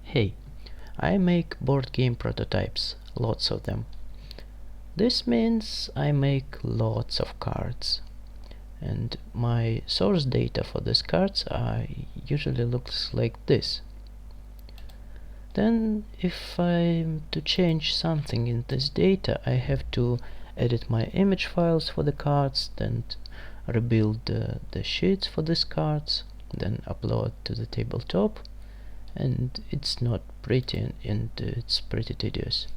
Hey, I make board game prototypes, lots of them. This means I make lots of cards, and my source data for these cards usually looks like this. Then if I'm to change something in this data, I have to edit my image files for the cards, then rebuild the sheets for these cards, then upload to the tabletop, and it's not pretty and it's pretty tedious.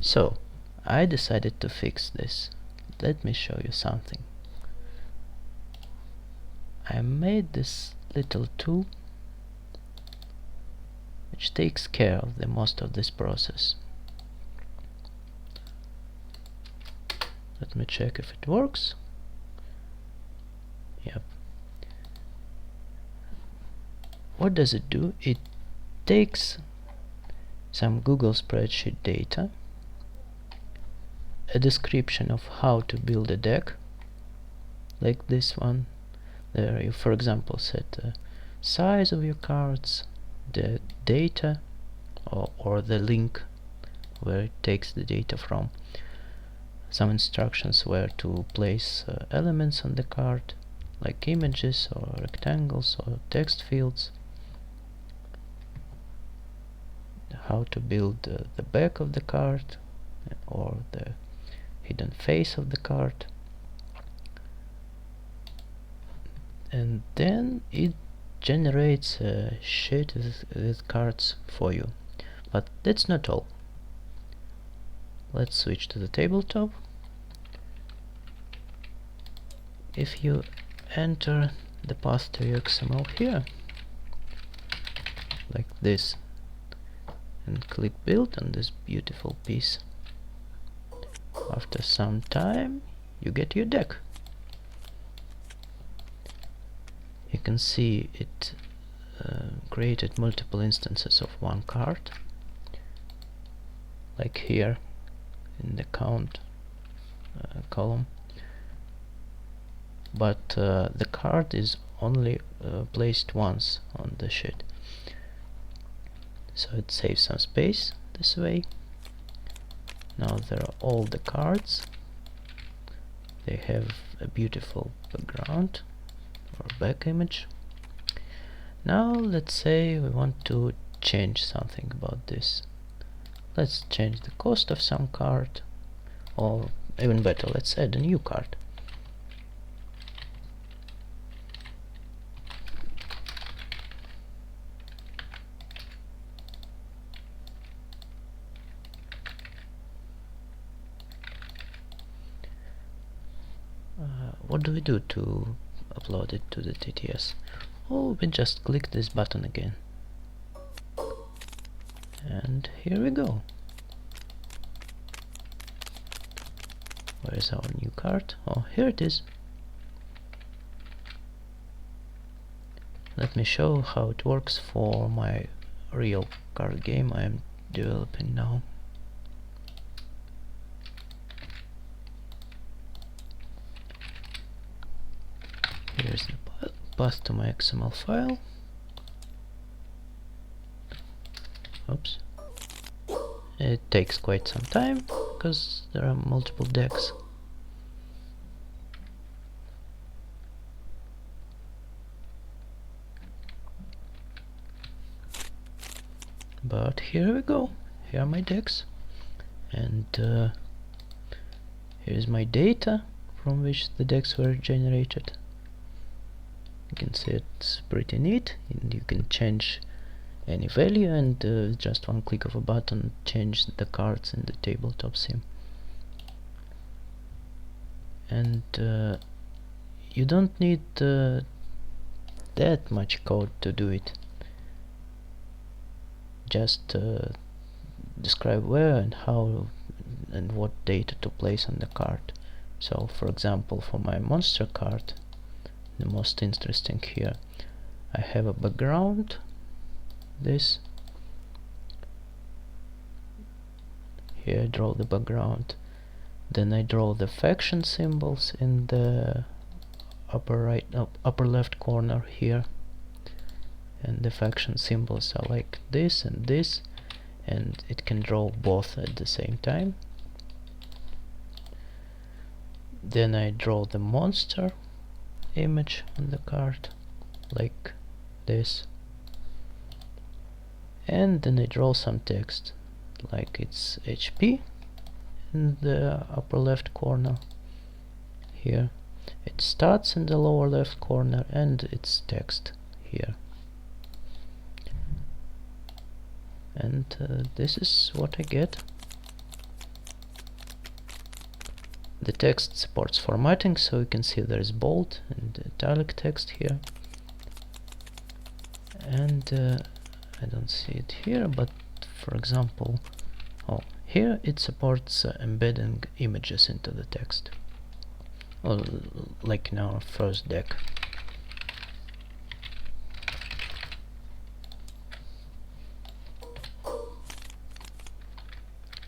So I decided to fix this. Let me show you something. I made this little tool which takes care of the most of this process. Let me check if it works. Yep. What does it do? It takes some Google Spreadsheet data, a description of how to build a deck, like this one. There you, for example, set the size of your cards, the data, or the link where it takes the data from, some instructions where to place elements on the card, like images or rectangles or text fields, how to build the back of the card or the hidden face of the card, and then it generates a sheet with cards for you. But that's not all. Let's switch to the tabletop. If you enter the path to your XML here, like this, and click build on this beautiful piece, after some time you get your deck. You can see it created multiple instances of one card, like here in the count column, but the card is only placed once on the sheet, so it saves some space this way. Now there are all the cards. They have a beautiful background or back image. Now let's say we want to change something about this. Let's change the cost of some card, or even better, let's add a new card. What do we do to upload it to the TTS? Oh, we just click this button again. And here we go. Where is our new card? Oh, here it is. Let me show how it works for my real card game I am developing now. Here's the path to my XML file. Oops. It takes quite some time because there are multiple decks. But here we go. Here are my decks, and here's my data from which the decks were generated. You can see it's pretty neat, and you can change any value, and just one click of a button change the cards in the tabletop sim. And you don't need that much code to do it. Just describe where and how and what data to place on the card. So for example, for my monster card, the most interesting here, I have a background, this. Here I draw the background, then I draw the faction symbols in the upper left corner here, and the faction symbols are like this and this, and it can draw both at the same time. Then I draw the monster image on the card like this, and then I draw some text like it's HP in the upper left corner here, it starts in the lower left corner, and it's text here. And this is what I get. The text supports formatting, so you can see there's bold and italic text here. And I don't see it here, but for example, here it supports embedding images into the text. Well, like in our first deck.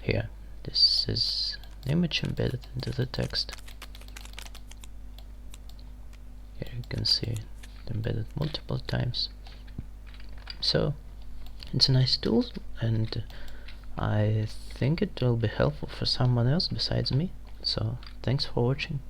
Here, this is an image embedded into the text. Here you can see it embedded multiple times. So it's a nice tool, and I think it will be helpful for someone else besides me. So thanks for watching.